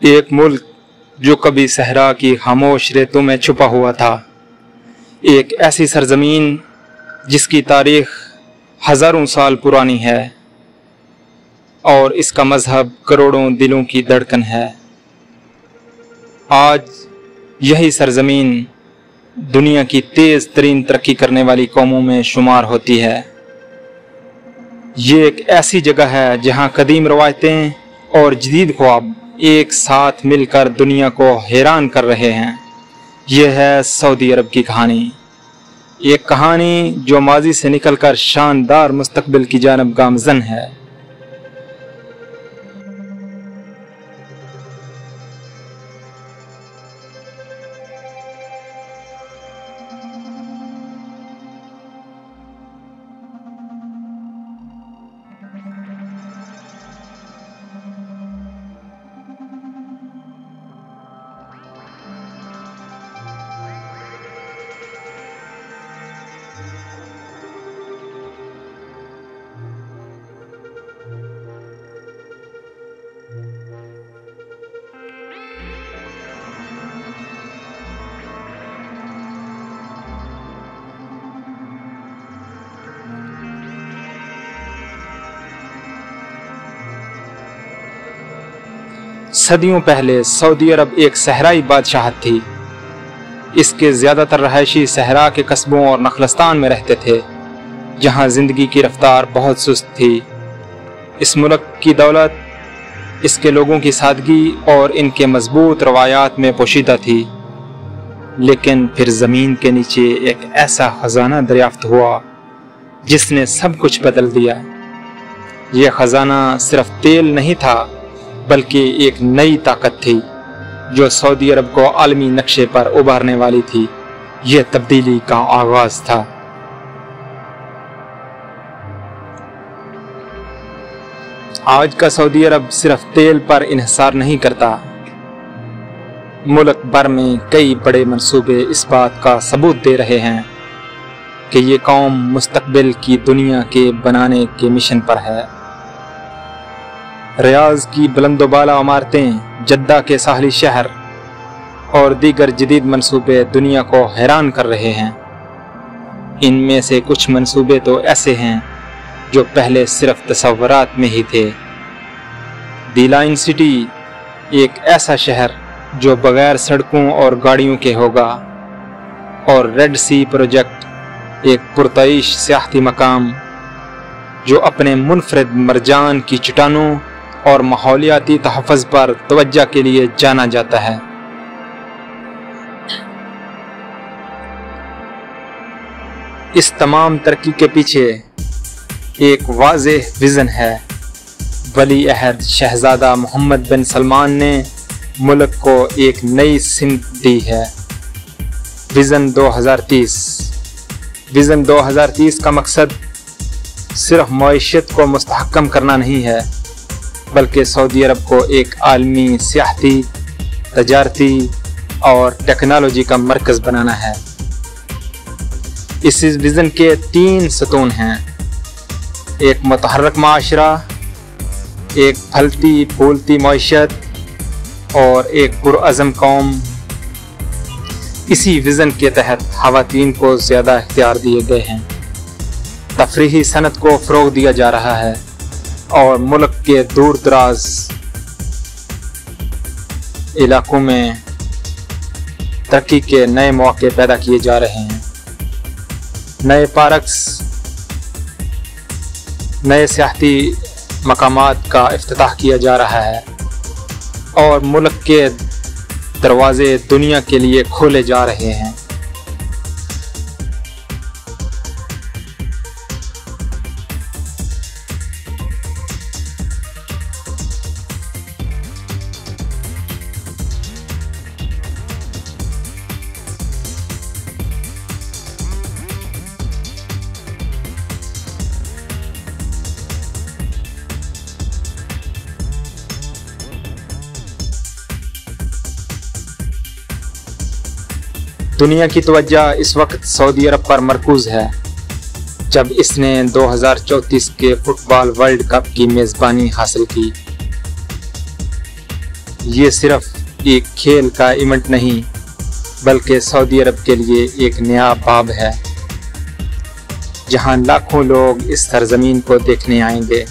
एक मुल्क जो कभी सहरा की खामोश रेतों में छुपा हुआ था, एक ऐसी सरजमीन जिसकी तारीख हज़ारों साल पुरानी है और इसका मजहब करोड़ों दिलों की धड़कन है। आज यही सरजमीन दुनिया की तेज़ तरीन तरक्की करने वाली कौमों में शुमार होती है। ये एक ऐसी जगह है जहाँ कदीम रवायतें और जदीद ख्वाब एक साथ मिलकर दुनिया को हैरान कर रहे हैं। यह है सऊदी अरब की कहानी, एक कहानी जो माजी से निकलकर शानदार मुस्तकबिल की जानब गामज़न है। सदियों पहले सऊदी अरब एक सहराई बादशाहत थी। इसके ज़्यादातर रहायशी सहरा के कस्बों और नखलस्तान में रहते थे, जहां ज़िंदगी की रफ्तार बहुत सुस्त थी। इस मुल्क की दौलत इसके लोगों की सादगी और इनके मजबूत रवायात में पोशीदा थी। लेकिन फिर ज़मीन के नीचे एक ऐसा खजाना दरियाफ्त हुआ जिसने सब कुछ बदल दिया। यह खजाना सिर्फ तेल नहीं था, बल्कि एक नई ताकत थी जो सऊदी अरब को आलमी नक्शे पर उभारने वाली थी। यह तब्दीली का आगाज था। आज का सऊदी अरब सिर्फ तेल पर इन्हिसार नहीं करता। मुल्क भर में कई बड़े मंसूबे इस बात का सबूत दे रहे हैं कि ये कौम मुस्तकबिल की दुनिया के बनाने के मिशन पर है। रियाज की बुलंदोबाला इमारतें, जद्दा के साहली शहर और दीगर जदीद मंसूबे दुनिया को हैरान कर रहे हैं। इनमें से कुछ मंसूबे तो ऐसे हैं जो पहले सिर्फ तसव्वुरात में ही थे। दी लाइन सिटी, एक ऐसा शहर जो बगैर सड़कों और गाड़ियों के होगा, और रेड सी प्रोजेक्ट, एक पुरतईश सियाहती मकाम जो अपने मुनफरिद मरजान की चट्टानों और माहौलियाती तहफ़्फ़ुज़ पर तवज्जो के लिए जाना जाता है। इस तमाम तरक्की के पीछे एक वाज़ेह विज़न है। वली अहद शहज़ादा मोहम्मद बिन सलमान ने मुल्क को एक नई सिमत दी है। विज़न 2030। विज़न 2030 का मकसद सिर्फ मईशत को मुस्तहकम करना नहीं है, बल्कि सऊदी अरब को एक आलमी सियाहती, तजारती और टेक्नोलॉजी का मरकज़ बनाना है। इस विज़न के 3 सतून हैं: एक मुतहर्रिक माशरा, एक फलती फूलती मईशत और एक पुरअज़म कौम। इसी विज़न के तहत ख़वातीन को ज़्यादा इख्तियार दिए गए हैं। तफरीही सनत को फ़रोग़ दिया जा रहा है और मुल्क के दूर दराज इलाकों में तरक्की के नए मौके पैदा किए जा रहे हैं। नए पार्क्स, नए सियाहती मकामात का इफ्तिताह किया जा रहा है और मुल्क के दरवाजे दुनिया के लिए खोले जा रहे हैं। दुनिया की तवज्जो इस वक्त सऊदी अरब पर मरकूज़ है, जब इसने 2034 के फुटबॉल वर्ल्ड कप की मेज़बानी हासिल की। ये सिर्फ एक खेल का इवेंट नहीं बल्कि सऊदी अरब के लिए एक नया बाब है जहां लाखों लोग इस सरजमीन को देखने आएंगे।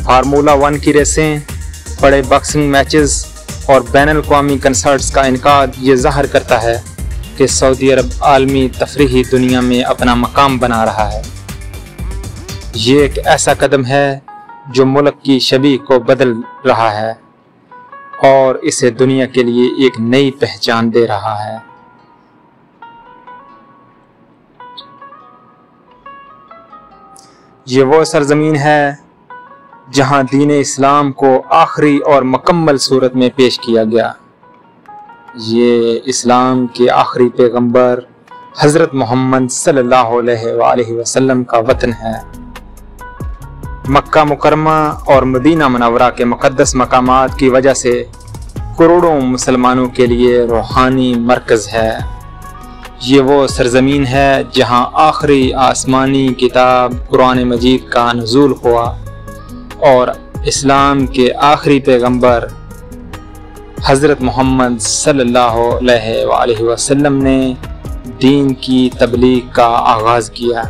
फार्मूला 1 की रेसें, बड़े बॉक्सिंग मैचेस और बैनुल-अक़वामी कंसर्ट्स का इनकाद ये ज़ाहिर करता है कि सऊदी अरब आलमी तफरीही दुनिया में अपना मकाम बना रहा है। ये एक ऐसा कदम है जो मुल्क की शबीह को बदल रहा है और इसे दुनिया के लिए एक नई पहचान दे रहा है। ये वो सरजमीन है जहां दीन इस्लाम को आखिरी और मुकम्मल सूरत में पेश किया गया। ये इस्लाम के आखिरी पैगंबर हज़रत मोहम्मद सल्लल्लाहु अलैहि वसल्लम का वतन है। मक्का मुकरमा और मदीना मुनव्वरा के मुक़द्दस मकामात की वजह से करोड़ों मुसलमानों के लिए रूहानी मरकज़ है। ये वो सरजमीन है जहां आखिरी आसमानी किताब कुरान मजीद का नुज़ूल हुआ और इस्लाम के आखिरी पैगंबर हज़रत मोहम्मद सल्लल्लाहु अलैहि वसल्लम ने दीन की तबलीग का आगाज़ किया।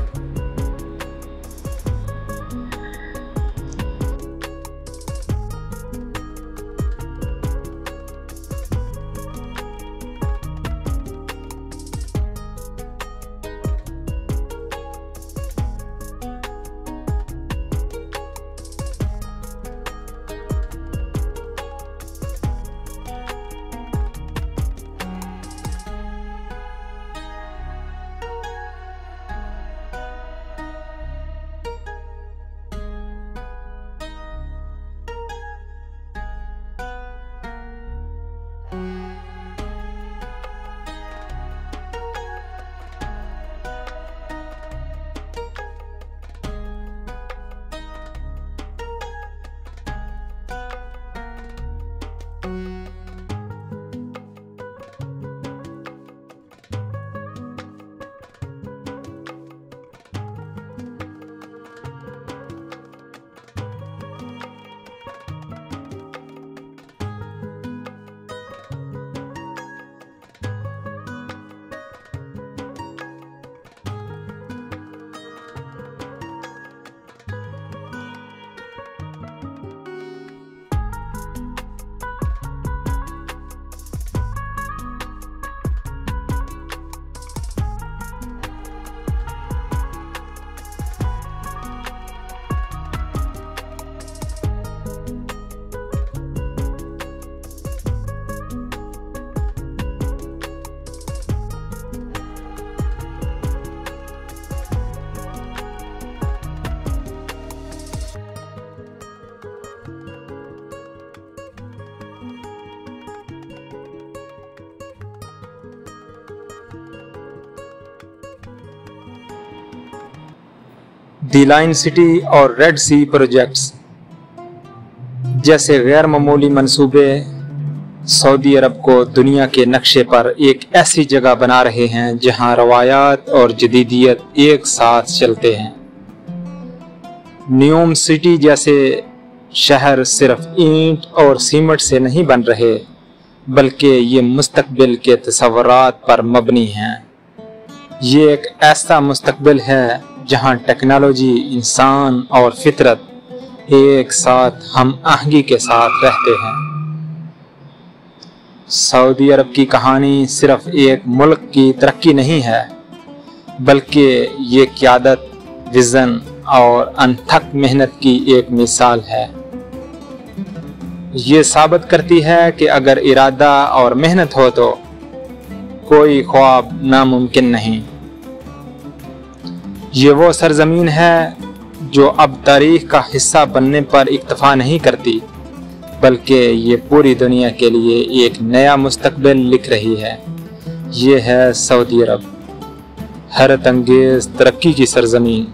दी लाइन सिटी और रेड सी प्रोजेक्ट्स जैसे गैर मामूली मंसूबे सऊदी अरब को दुनिया के नक्शे पर एक ऐसी जगह बना रहे हैं जहां रवायात और जदीदियत एक साथ चलते हैं। न्यूम सिटी जैसे शहर सिर्फ ईंट और सीमेंट से नहीं बन रहे बल्कि ये मुस्तकबिल के तसव्वुरात पर मबनी हैं। ये एक ऐसा मुस्तकबिल है जहां टेक्नोलॉजी, इंसान और फितरत एक साथ हम आहंगी के साथ रहते हैं। सऊदी अरब की कहानी सिर्फ एक मुल्क की तरक्की नहीं है बल्कि ये क़यादत, विज़न और अनथक मेहनत की एक मिसाल है। ये साबित करती है कि अगर इरादा और मेहनत हो तो कोई ख्वाब नामुमकिन नहीं। ये वो सरजमीन है जो अब तारीख का हिस्सा बनने पर इक्तफा नहीं करती बल्कि ये पूरी दुनिया के लिए एक नया मुस्तकबिल लिख रही है। ये है सऊदी अरब, हैरत अंगेज तरक्की की सरजमीन।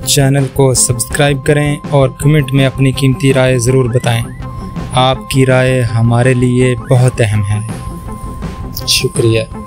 चैनल को सब्सक्राइब करें और कमेंट में अपनी कीमती राय ज़रूर बताएं। आपकी राय हमारे लिए बहुत अहम है। शुक्रिया।